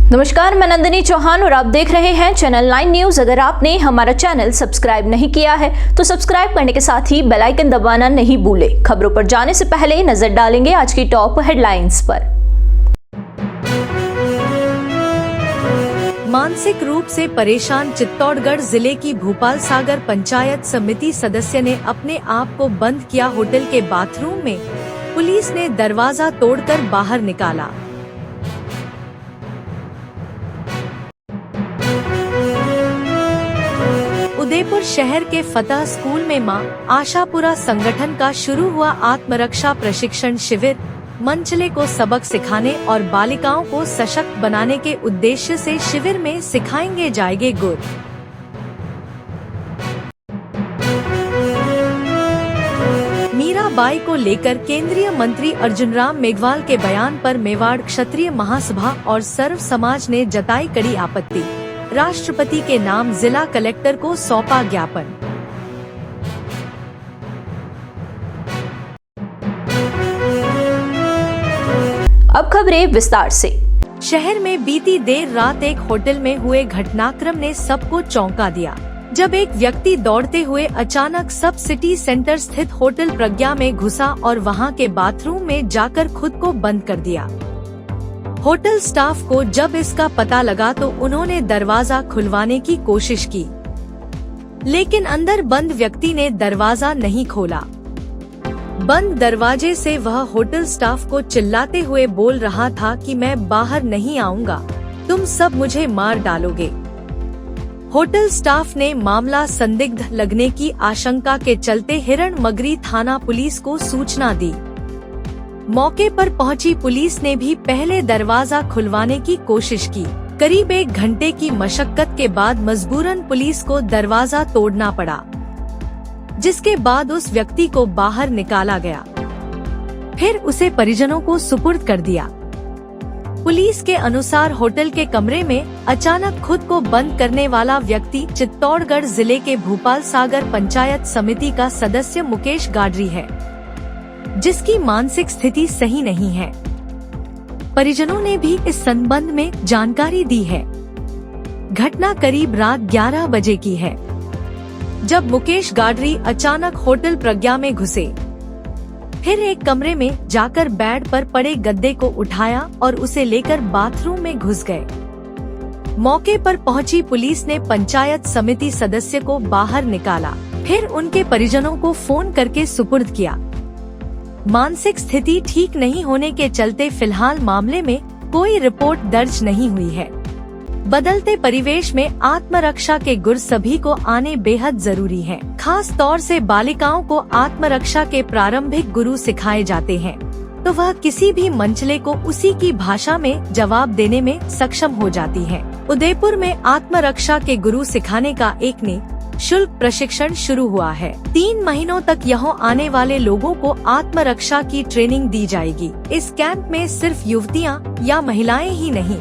नमस्कार, मैं नंदिनी चौहान और आप देख रहे हैं चैनल 9 न्यूज। अगर आपने हमारा चैनल सब्सक्राइब नहीं किया है तो सब्सक्राइब करने के साथ ही बेल आइकन दबाना नहीं भूलें। खबरों पर जाने से पहले नजर डालेंगे आज की टॉप हेडलाइंस पर। मानसिक रूप से परेशान चित्तौड़गढ़ जिले की भूपाल सागर पंचायत समिति सदस्य ने अपने आप को बंद किया होटल के बाथरूम में। पुलिस ने दरवाजा तोड़कर बाहर निकाला। उदयपुर शहर के फतह स्कूल में मां आशापुरा संगठन का शुरू हुआ आत्मरक्षा प्रशिक्षण शिविर मंचले को सबक सिखाने और बालिकाओं को सशक्त बनाने के उद्देश्य से शिविर में सिखाएंगे जाएंगे गुर। मीराबाई को लेकर केंद्रीय मंत्री अर्जुन राम मेघवाल के बयान पर मेवाड़ क्षत्रिय महासभा और सर्व समाज ने जताई कड़ी आपत्ति। राष्ट्रपति के नाम जिला कलेक्टर को सौंपा ज्ञापन। अब खबरें विस्तार से। शहर में बीती देर रात एक होटल में हुए घटनाक्रम ने सबको चौंका दिया, जब एक व्यक्ति दौड़ते हुए अचानक सब सिटी सेंटर स्थित होटल प्रज्ञा में घुसा और वहां के बाथरूम में जाकर खुद को बंद कर दिया। होटल स्टाफ को जब इसका पता लगा तो उन्होंने दरवाजा खुलवाने की कोशिश की, लेकिन अंदर बंद व्यक्ति ने दरवाजा नहीं खोला। बंद दरवाजे से वह होटल स्टाफ को चिल्लाते हुए बोल रहा था कि मैं बाहर नहीं आऊंगा, तुम सब मुझे मार डालोगे। होटल स्टाफ ने मामला संदिग्ध लगने की आशंका के चलते हिरणमगरी थाना पुलिस को सूचना दी। मौके पर पहुंची पुलिस ने भी पहले दरवाजा खुलवाने की कोशिश की। करीब 1 घंटे की मशक्कत के बाद मजबूरन पुलिस को दरवाजा तोड़ना पड़ा, जिसके बाद उस व्यक्ति को बाहर निकाला गया, फिर उसे परिजनों को सुपुर्द कर दिया। पुलिस के अनुसार होटल के कमरे में अचानक खुद को बंद करने वाला व्यक्ति चित्तौड़गढ़ जिले के भूपाल सागर पंचायत समिति का सदस्य मुकेश गाडरी है, जिसकी मानसिक स्थिति सही नहीं है। परिजनों ने भी इस संबंध में जानकारी दी है। घटना करीब रात 11 बजे की है, जब मुकेश गाडरी अचानक होटल प्रज्ञा में घुसे, फिर एक कमरे में जाकर बेड पर पड़े गद्दे को उठाया और उसे लेकर बाथरूम में घुस गए। मौके पर पहुंची पुलिस ने पंचायत समिति सदस्य को बाहर निकाला, फिर उनके परिजनों को फोन करके सुपुर्द किया। मानसिक स्थिति ठीक नहीं होने के चलते फिलहाल मामले में कोई रिपोर्ट दर्ज नहीं हुई है। बदलते परिवेश में आत्मरक्षा के गुर सभी को आने बेहद जरूरी है। खास तौर से बालिकाओं को आत्मरक्षा के प्रारंभिक गुरु सिखाए जाते हैं, तो वह किसी भी मंचले को उसी की भाषा में जवाब देने में सक्षम हो जाती है। उदयपुर में आत्मरक्षा के गुरु सिखाने का एक निःशुल्क प्रशिक्षण शुरू हुआ है। 3 महीनों तक यहाँ आने वाले लोगों को आत्मरक्षा की ट्रेनिंग दी जाएगी। इस कैंप में सिर्फ युवतियाँ या महिलाएं ही नहीं,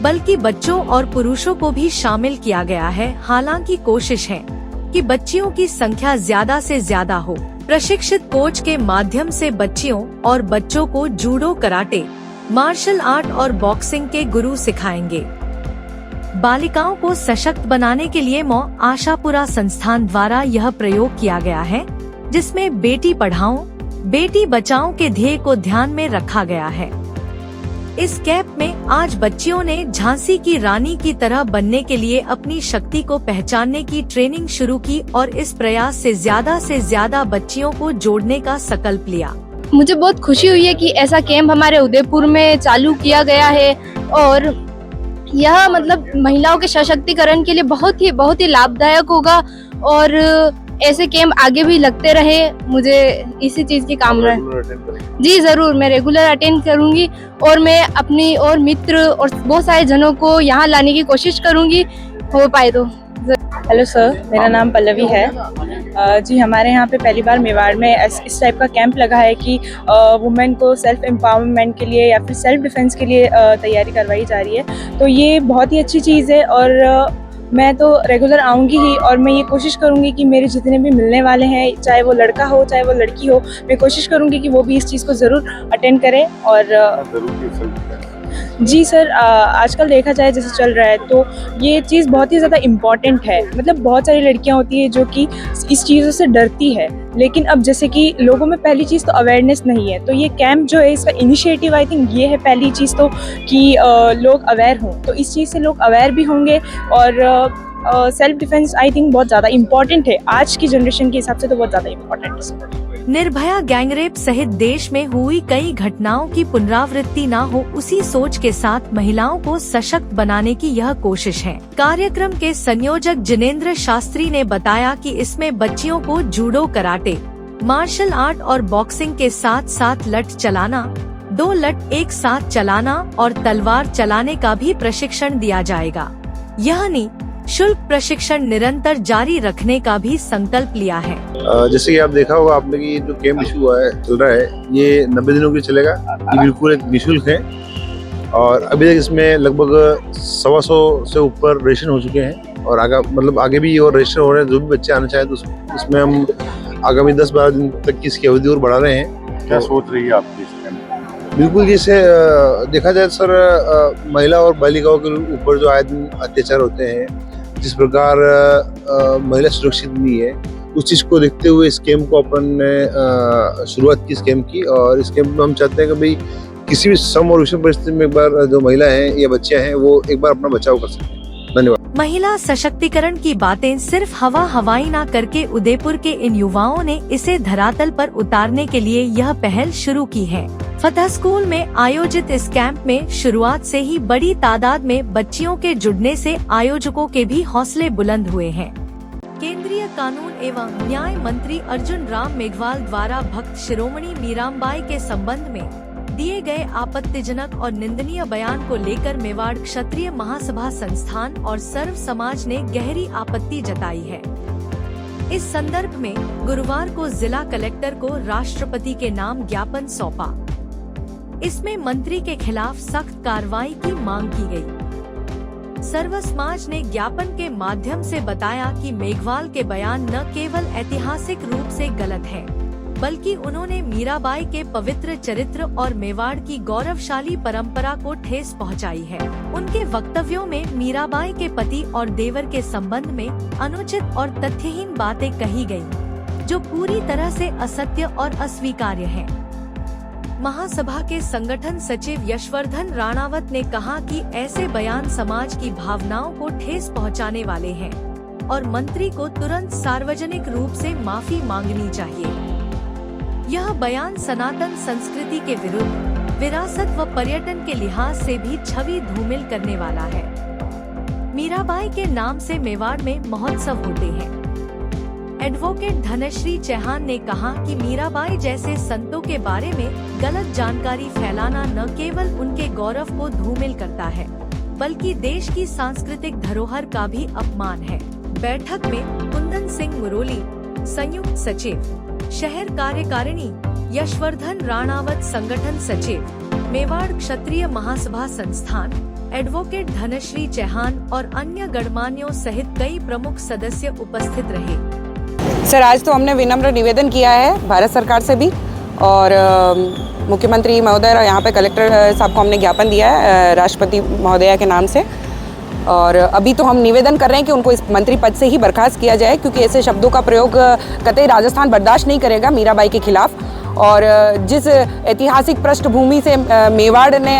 बल्कि बच्चों और पुरुषों को भी शामिल किया गया है। हालांकि कोशिश है कि बच्चियों की संख्या ज्यादा से ज्यादा हो। प्रशिक्षित कोच के माध्यम से बच्चियों और बच्चों को जूडो, कराटे, मार्शल आर्ट और बॉक्सिंग के गुरु सिखाएंगे। बालिकाओं को सशक्त बनाने के लिए मां आशापुरा संस्थान द्वारा यह प्रयोग किया गया है, जिसमें बेटी पढ़ाओ बेटी बचाओ के ध्येय को ध्यान में रखा गया है। इस कैंप में आज बच्चियों ने झांसी की रानी की तरह बनने के लिए अपनी शक्ति को पहचानने की ट्रेनिंग शुरू की और इस प्रयास से ज्यादा बच्चियों को जोड़ने का संकल्प लिया। मुझे बहुत खुशी हुई है कि ऐसा कैंप हमारे उदयपुर में चालू किया गया है और यह मतलब महिलाओं के सशक्तिकरण के लिए बहुत ही लाभदायक होगा और ऐसे कैंप आगे भी लगते रहे। मुझे इसी चीज की कामना है। जी जरूर, मैं रेगुलर अटेंड करूंगी और मैं अपनी और मित्र और बहुत सारे जनों को यहाँ लाने की कोशिश करूंगी, हो पाए तो। हेलो सर, मेरा नाम पल्लवी है। जी हमारे यहाँ पे पहली बार मेवाड़ में इस टाइप का कैंप लगा है कि वुमेन को सेल्फ एम्पावरमेंट के लिए या फिर सेल्फ डिफेंस के लिए तैयारी करवाई जा रही है। तो ये बहुत ही अच्छी चीज़ है और मैं तो रेगुलर आऊँगी ही और मैं ये कोशिश करूँगी कि मेरे जितने भी मिलने वाले हैं, चाहे वो लड़का हो चाहे वो लड़की हो, मैं कोशिश करूँगी कि वो भी इस चीज़ को ज़रूर अटेंड करें और जी सर, आजकल देखा जाए जैसे चल रहा है तो ये चीज़ बहुत ही ज़्यादा इम्पॉर्टेंट है। मतलब बहुत सारी लड़कियां होती है जो कि इस चीज़ों से डरती है, लेकिन अब जैसे कि लोगों में पहली चीज़ तो अवेयरनेस नहीं है, तो ये कैंप जो है इसका इनिशिएटिव आई थिंक ये है पहली चीज़ तो कि लोग अवेयर हों, तो इस चीज़ से लोग अवेयर भी होंगे और सेल्फ डिफेंस आई थिंक बहुत ज़्यादा इम्पॉर्टेंट है। आज की जनरेशन के हिसाब से तो बहुत ज़्यादा इम्पॉर्टेंट है। निर्भया गैंगरेप सहित देश में हुई कई घटनाओं की पुनरावृत्ति न हो, उसी सोच के साथ महिलाओं को सशक्त बनाने की यह कोशिश है। कार्यक्रम के संयोजक जिनेंद्र शास्त्री ने बताया कि इसमें बच्चियों को जूडो, कराटे, मार्शल आर्ट और बॉक्सिंग के साथ साथ लठ चलाना, 2 लठ एक साथ चलाना और तलवार चलाने का भी प्रशिक्षण दिया जाएगा। यह निःशुल्क प्रशिक्षण निरंतर जारी रखने का भी संकल्प लिया है। जैसे कि आप देखा होगा आपने कि जो कैंप इशू हुआ है चल रहा है ये 90 दिनों के लिए चलेगा। ये बिल्कुल एक निःशुल्क है और अभी तक इसमें लगभग 125 से ऊपर रजिस्ट्रेशन हो चुके हैं और आगे भी और रजिस्टर हो रहे हैं। जो भी बच्चे आना चाहे तो इसमें हम आगामी 10-12 दिन तक की इसकी अवधि और बढ़ा रहे हैं। क्या सोच रही है आपकी इस कैंप? बिल्कुल, जैसे देखा जाए सर, महिला और बालिकाओं के ऊपर जो आए दिन अत्याचार होते हैं, जिस प्रकार महिला सुरक्षित नहीं है, उस चीज़ को देखते हुए इस कैंप को अपन ने शुरुआत की इस कैंप की। और इस कैंप में हम चाहते हैं कि भाई किसी भी सम और विषम परिस्थिति में एक बार जो महिला हैं या बच्चे हैं वो एक बार अपना बचाव कर सकें। धन्यवाद। महिला सशक्तिकरण की बातें सिर्फ हवाई ना करके उदयपुर के इन युवाओं ने इसे धरातल पर उतारने के लिए यह पहल शुरू की है। फतह स्कूल में आयोजित इस कैंप में शुरुआत से ही बड़ी तादाद में बच्चियों के जुड़ने से आयोजकों के भी हौसले बुलंद हुए हैं। केंद्रीय कानून एवं न्याय मंत्री अर्जुन राम मेघवाल द्वारा भक्त शिरोमणि मीराबाई के संबंध में दिए गए आपत्तिजनक और निंदनीय बयान को लेकर मेवाड़ क्षत्रिय महासभा संस्थान और सर्व समाज ने गहरी आपत्ति जताई है। इस संदर्भ में गुरुवार को जिला कलेक्टर को राष्ट्रपति के नाम ज्ञापन सौंपा। इसमें मंत्री के खिलाफ सख्त कार्रवाई की मांग की गई। सर्व समाज ने ज्ञापन के माध्यम से बताया कि मेघवाल के बयान न केवल ऐतिहासिक रूप से गलत है, बल्कि उन्होंने मीराबाई के पवित्र चरित्र और मेवाड़ की गौरवशाली परंपरा को ठेस पहुंचाई है। उनके वक्तव्यों में मीराबाई के पति और देवर के संबंध में अनुचित और तथ्यहीन बातें कही गयी, जो पूरी तरह से असत्य और अस्वीकार्य है। महासभा के संगठन सचिव यशवर्धन राणावत ने कहा कि ऐसे बयान समाज की भावनाओं को ठेस पहुंचाने वाले हैं और मंत्री को तुरंत सार्वजनिक रूप से माफी मांगनी चाहिए। यह बयान सनातन संस्कृति के विरुद्ध विरासत व पर्यटन के लिहाज से भी छवि धूमिल करने वाला है। मीराबाई के नाम से मेवाड़ में महोत्सव होते हैं। एडवोकेट धनश्री चौहान ने कहा कि मीराबाई जैसे संतों के बारे में गलत जानकारी फैलाना न केवल उनके गौरव को धूमिल करता है, बल्कि देश की सांस्कृतिक धरोहर का भी अपमान है। बैठक में कुंदन सिंह मुरोली, संयुक्त सचिव, शहर कार्यकारिणी, यशवर्धन राणावत, संगठन सचिव, मेवाड़ क्षत्रिय महासभा संस्थान, एडवोकेट धनश्री चौहान और अन्य गणमान्यों सहित कई प्रमुख सदस्य उपस्थित रहे। सर, आज तो हमने विनम्र निवेदन किया है भारत सरकार से भी और मुख्यमंत्री महोदय और यहाँ पे कलेक्टर साहब को हमने ज्ञापन दिया है राष्ट्रपति महोदया के नाम से। और अभी तो हम निवेदन कर रहे हैं कि उनको इस मंत्री पद से ही बर्खास्त किया जाए, क्योंकि ऐसे शब्दों का प्रयोग कतई राजस्थान बर्दाश्त नहीं करेगा मीराबाई के खिलाफ। और जिस ऐतिहासिक पृष्ठभूमि से मेवाड़ ने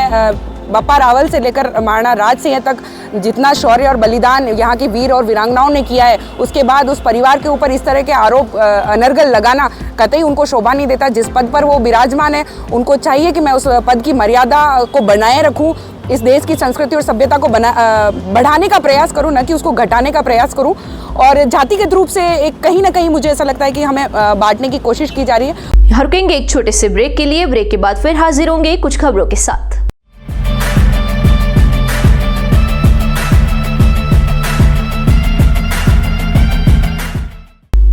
बप्पा रावल से लेकर महाराणा राज सिंह तक जितना शौर्य और बलिदान यहाँ की वीर और वीरांगनाओं ने किया है, उसके बाद उस परिवार के ऊपर इस तरह के आरोप अनर्गल लगाना कतई उनको शोभा नहीं देता। जिस पद पर वो विराजमान है, उनको चाहिए कि मैं उस पद की मर्यादा को बनाए रखूं, इस देश की संस्कृति और सभ्यता को बढ़ाने का प्रयास करूं, न कि उसको घटाने का प्रयास करूं। और जातिगत रूप से एक कहीं ना कहीं मुझे ऐसा लगता है कि हमें बांटने की कोशिश की जा रही है। यहाँ रुकेंगे एक छोटे से ब्रेक के लिए। ब्रेक के बाद फिर हाजिर होंगे कुछ खबरों के साथ।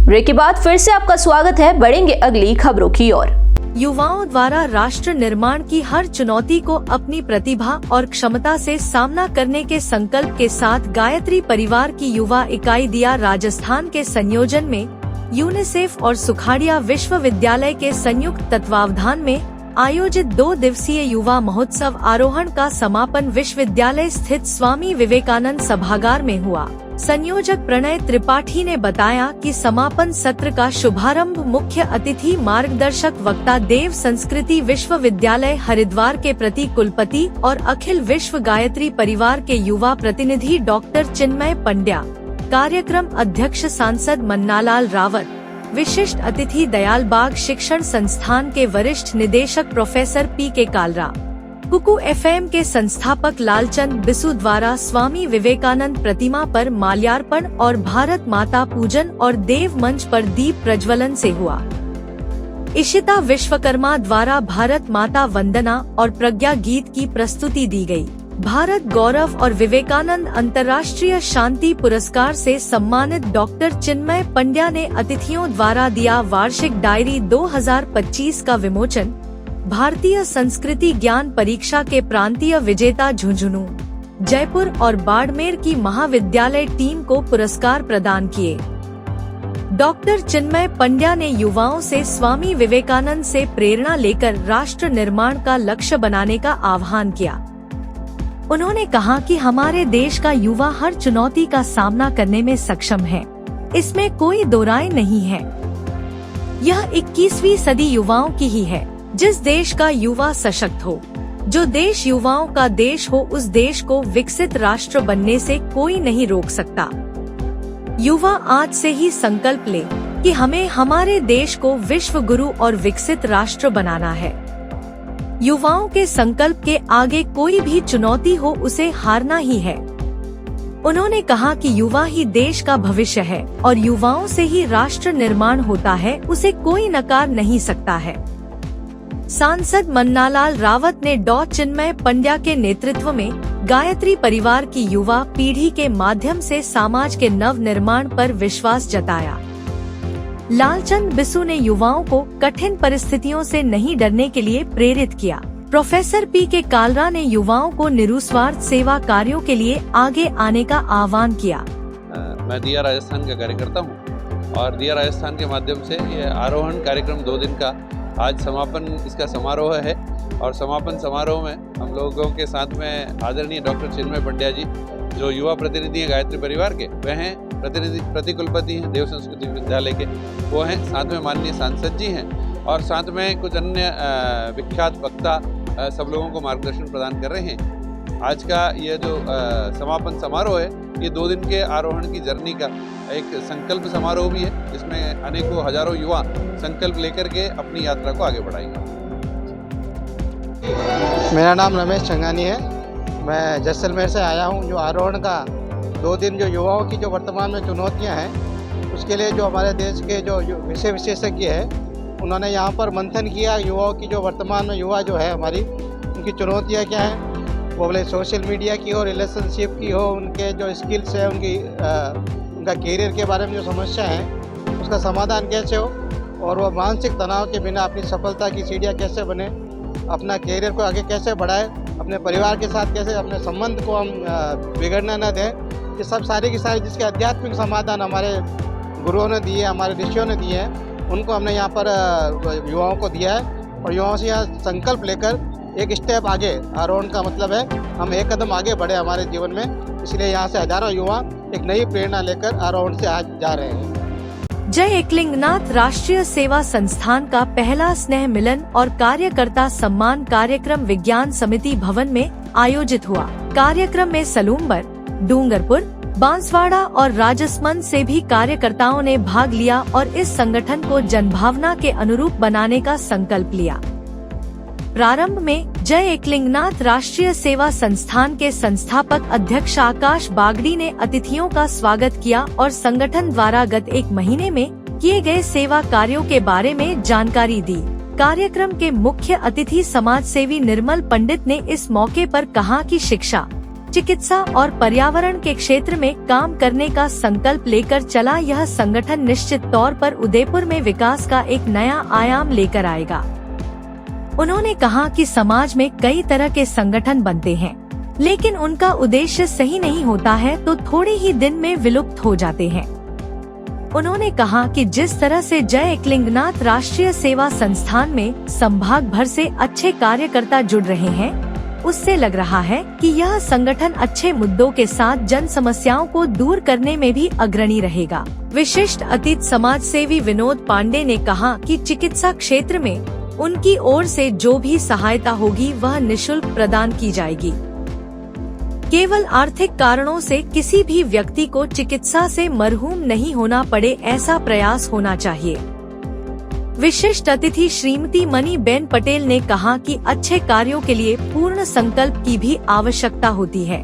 ब्रेक के बाद फिर से आपका स्वागत है। बढ़ेंगे अगली खबरों की ओर। युवाओं द्वारा राष्ट्र निर्माण की हर चुनौती को अपनी प्रतिभा और क्षमता से सामना करने के संकल्प के साथ गायत्री परिवार की युवा इकाई दिया राजस्थान के संयोजन में यूनिसेफ और सुखाड़िया विश्वविद्यालय के संयुक्त तत्वावधान में आयोजित 2 दिवसीय युवा महोत्सव आरोहण का समापन विश्वविद्यालय स्थित स्वामी विवेकानंद सभागार में हुआ। संयोजक प्रणय त्रिपाठी ने बताया कि समापन सत्र का शुभारंभ मुख्य अतिथि मार्गदर्शक वक्ता देव संस्कृति विश्वविद्यालय हरिद्वार के प्रति कुलपति और अखिल विश्व गायत्री परिवार के युवा प्रतिनिधि डॉक्टर चिन्मय पंड्या, कार्यक्रम अध्यक्ष सांसद मन्नालाल रावत, विशिष्ट अतिथि दयालबाग शिक्षण संस्थान के वरिष्ठ निदेशक प्रोफेसर पी.के. कालरा, कुकू FM के संस्थापक लालचंद बिसु द्वारा स्वामी विवेकानंद प्रतिमा पर माल्यार्पण और भारत माता पूजन और देव मंच पर दीप प्रज्वलन से हुआ। इशिता विश्वकर्मा द्वारा भारत माता वंदना और प्रज्ञा गीत की प्रस्तुति दी गई। भारत गौरव और विवेकानंद अंतर्राष्ट्रीय शांति पुरस्कार से सम्मानित डॉक्टर चिन्मय पंड्या ने अतिथियों द्वारा दिया वार्षिक डायरी 2025 का विमोचन। भारतीय संस्कृति ज्ञान परीक्षा के प्रांतीय विजेता झुंझुनू, जयपुर और बाड़मेर की महाविद्यालय टीम को पुरस्कार प्रदान किए। डॉक्टर चिन्मय पंड्या ने युवाओं से स्वामी विवेकानंद से प्रेरणा लेकर राष्ट्र निर्माण का लक्ष्य बनाने का आह्वान किया। उन्होंने कहा कि हमारे देश का युवा हर चुनौती का सामना करने में सक्षम है, इसमें कोई दो राय नहीं है। यह 21वीं सदी युवाओं की ही है। जिस देश का युवा सशक्त हो, जो देश युवाओं का देश हो, उस देश को विकसित राष्ट्र बनने से कोई नहीं रोक सकता। युवा आज से ही संकल्प ले कि हमें हमारे देश को विश्व गुरु और विकसित राष्ट्र बनाना है। युवाओं के संकल्प के आगे कोई भी चुनौती हो, उसे हारना ही है। उन्होंने कहा कि युवा ही देश का भविष्य है और युवाओं से ही राष्ट्र निर्माण होता है, उसे कोई नकार नहीं सकता है। सांसद मन्नालाल रावत ने डॉ चिन्मय पंड्या के नेतृत्व में गायत्री परिवार की युवा पीढ़ी के माध्यम से समाज के नव निर्माण पर विश्वास जताया। लालचंद बिसु ने युवाओं को कठिन परिस्थितियों से नहीं डरने के लिए प्रेरित किया। प्रोफेसर पी.के. कालरा ने युवाओं को निरुस्वार्थ सेवा कार्यों के लिए आगे आने का आह्वान किया। मैं दिया राजस्थान का कार्यकर्ता हूँ और दिया राजस्थान के माध्यम से ये आरोहण कार्यक्रम 2 दिन का आज समापन इसका समारोह है और समापन समारोह में हम लोगों के साथ में आदरणीय डॉक्टर चिन्मय पंड्या जी, जो युवा प्रतिनिधि हैं गायत्री परिवार के, वह हैं प्रतिकुलपति हैं देव संस्कृति विद्यालय के, वो हैं, साथ में माननीय सांसद जी हैं और साथ में कुछ अन्य विख्यात वक्ता सब लोगों को मार्गदर्शन प्रदान कर रहे हैं। आज का यह जो समापन समारोह है, ये 2 दिन के आरोहण की जर्नी का एक संकल्प समारोह भी है, जिसमें अनेकों हजारों युवा संकल्प लेकर के अपनी यात्रा को आगे बढ़ाएंगे। मेरा नाम रमेश चंगानी है, मैं जैसलमेर से आया हूँ। जो आरोहण का 2 दिन जो युवाओं की जो वर्तमान में चुनौतियाँ हैं, उसके लिए जो हमारे देश के जो विषय विशेषज्ञ हैं, उन्होंने यहाँ पर मंथन किया। युवाओं की जो वर्तमान में युवा जो है हमारी, उनकी चुनौतियाँ क्या हैं, वो बोले सोशल मीडिया की हो, रिलेशनशिप की हो, उनके जो स्किल्स है, उनका कैरियर के बारे में जो समस्या है, उसका समाधान कैसे हो और वो मानसिक तनाव के बिना अपनी सफलता की सीढ़ियाँ कैसे बने, अपना कैरियर को आगे कैसे बढ़ाए, अपने परिवार के साथ कैसे अपने संबंध को हम बिगड़ने न दें। ये सब सारी की सारी जिसके आध्यात्मिक समाधान हमारे गुरुओं ने दिए, हमारे ऋषियों ने दिए हैं, उनको हमने यहाँ पर युवाओं को दिया है और युवाओं से यहाँ संकल्प लेकर एक स्टेप आगे, आरोहण का मतलब है हम एक कदम आगे बढ़े हमारे जीवन में। इसलिए यहाँ से हजारों युवा एक नई प्रेरणा लेकर आरोहण से आज जा रहे हैं। जय एकलिंगनाथ राष्ट्रीय सेवा संस्थान का पहला स्नेह मिलन और कार्यकर्ता सम्मान कार्यक्रम विज्ञान समिति भवन में आयोजित हुआ। कार्यक्रम में सलूम्बर, डूंगरपुर, बांसवाड़ा और राजसमंद से भी कार्यकर्ताओं ने भाग लिया और इस संगठन को जनभावना के अनुरूप बनाने का संकल्प लिया। प्रारंभ में जय एकलिंगनाथ राष्ट्रीय सेवा संस्थान के संस्थापक अध्यक्ष आकाश बागड़ी ने अतिथियों का स्वागत किया और संगठन द्वारा गत 1 महीने में किए गए सेवा कार्यों के बारे में जानकारी दी। कार्यक्रम के मुख्य अतिथि समाज सेवी निर्मल पंडित ने इस मौके पर कहा कि शिक्षा, चिकित्सा और पर्यावरण के क्षेत्र में काम करने का संकल्प लेकर चला यह संगठन निश्चित तौर पर उदयपुर में विकास का एक नया आयाम लेकर आएगा। उन्होंने कहा कि समाज में कई तरह के संगठन बनते हैं, लेकिन उनका उद्देश्य सही नहीं होता है तो थोड़े ही दिन में विलुप्त हो जाते हैं। उन्होंने कहा कि जिस तरह से जय एकलिंगनाथ राष्ट्रीय सेवा संस्थान में संभाग भर से अच्छे कार्यकर्ता जुड़ रहे हैं, उससे लग रहा है कि यह संगठन अच्छे मुद्दों के साथ जन समस्याओं को दूर करने में भी अग्रणी रहेगा। विशिष्ट अतिथि समाज सेवी विनोद पांडे ने कहा कि चिकित्सा क्षेत्र में उनकी ओर से जो भी सहायता होगी वह निशुल्क प्रदान की जाएगी। केवल आर्थिक कारणों से किसी भी व्यक्ति को चिकित्सा से मरहूम नहीं होना पड़े, ऐसा प्रयास होना चाहिए। विशिष्ट अतिथि श्रीमती मनी बेन पटेल ने कहा कि अच्छे कार्यों के लिए पूर्ण संकल्प की भी आवश्यकता होती है।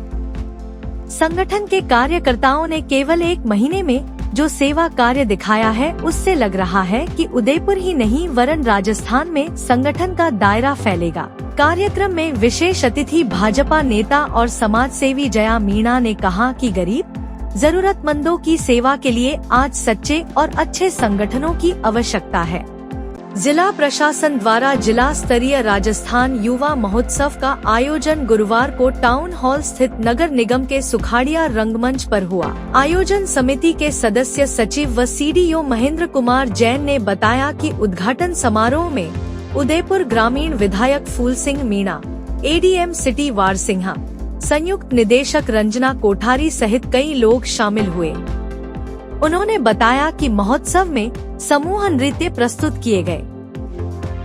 संगठन के कार्यकर्ताओं ने केवल 1 महीने में जो सेवा कार्य दिखाया है, उससे लग रहा है कि उदयपुर ही नहीं वरन राजस्थान में संगठन का दायरा फैलेगा। कार्यक्रम में विशेष अतिथि भाजपा नेता और समाज सेवी जया मीणा ने कहा कि गरीब जरूरतमंदों की सेवा के लिए आज सच्चे और अच्छे संगठनों की आवश्यकता है। जिला प्रशासन द्वारा जिला स्तरीय राजस्थान युवा महोत्सव का आयोजन गुरुवार को टाउन हॉल स्थित नगर निगम के सुखाड़िया रंगमंच पर हुआ। आयोजन समिति के सदस्य सचिव व सीडीओ महेंद्र कुमार जैन ने बताया कि उद्घाटन समारोह में उदयपुर ग्रामीण विधायक फूल सिंह मीणा, एडीएम सिटी वार सिंहा, संयुक्त निदेशक रंजना कोठारी सहित कई लोग शामिल हुए। उन्होंने बताया कि महोत्सव में समूह नृत्य प्रस्तुत किए गए,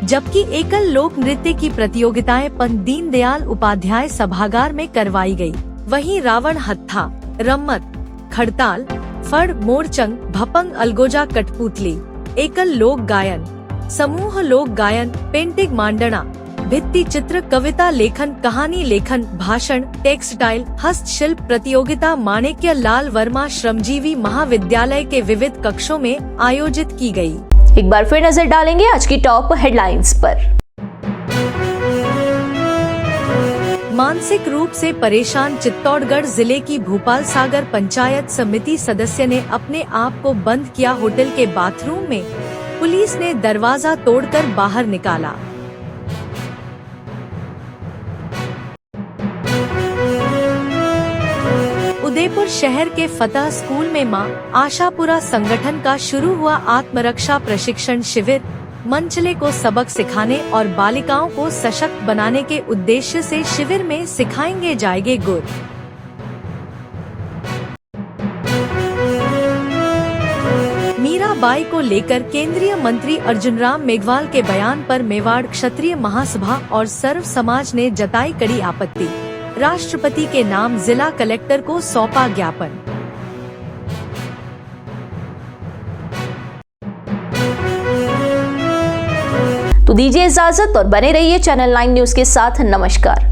जबकि एकल लोक नृत्य की प्रतियोगिताएं पंडित दीनदयाल उपाध्याय सभागार में करवाई गई। वहीं रावण हत्था, रम्मत, खड़ताल, फड़, मोरचंग, भपंग, अलगोजा, कठपुतली, एकल लोक गायन, समूह लोक गायन, पेंटिंग, मांडना, भित्ति चित्र, कविता लेखन, कहानी लेखन, भाषण, टेक्सटाइल, हस्तशिल्प प्रतियोगिता माणिक्य लाल वर्मा श्रमजीवी महाविद्यालय के विविध कक्षों में आयोजित की गई। एक बार फिर नजर डालेंगे आज की टॉप हेडलाइंस पर। मानसिक रूप से परेशान चित्तौड़गढ़ जिले की भूपाल सागर पंचायत समिति सदस्य ने अपने आप को बंद किया होटल के बाथरूम में। पुलिस ने दरवाजा तोड़कर बाहर निकाला। उदयपुर शहर के फतह स्कूल में मां आशापुरा संगठन का शुरू हुआ आत्मरक्षा प्रशिक्षण शिविर मंचले को सबक सिखाने और बालिकाओं को सशक्त बनाने के उद्देश्य से शिविर में सिखाएंगे जाएंगे गुर। मीराबाई को लेकर केंद्रीय मंत्री अर्जुन राम मेघवाल के बयान पर मेवाड़ क्षत्रिय महासभा और सर्व समाज ने जताई कड़ी आपत्ति। राष्ट्रपति के नाम जिला कलेक्टर को सौंपा ज्ञापन। तो दीजिए इजाजत और बने रहिए चैनल 9 न्यूज के साथ। नमस्कार।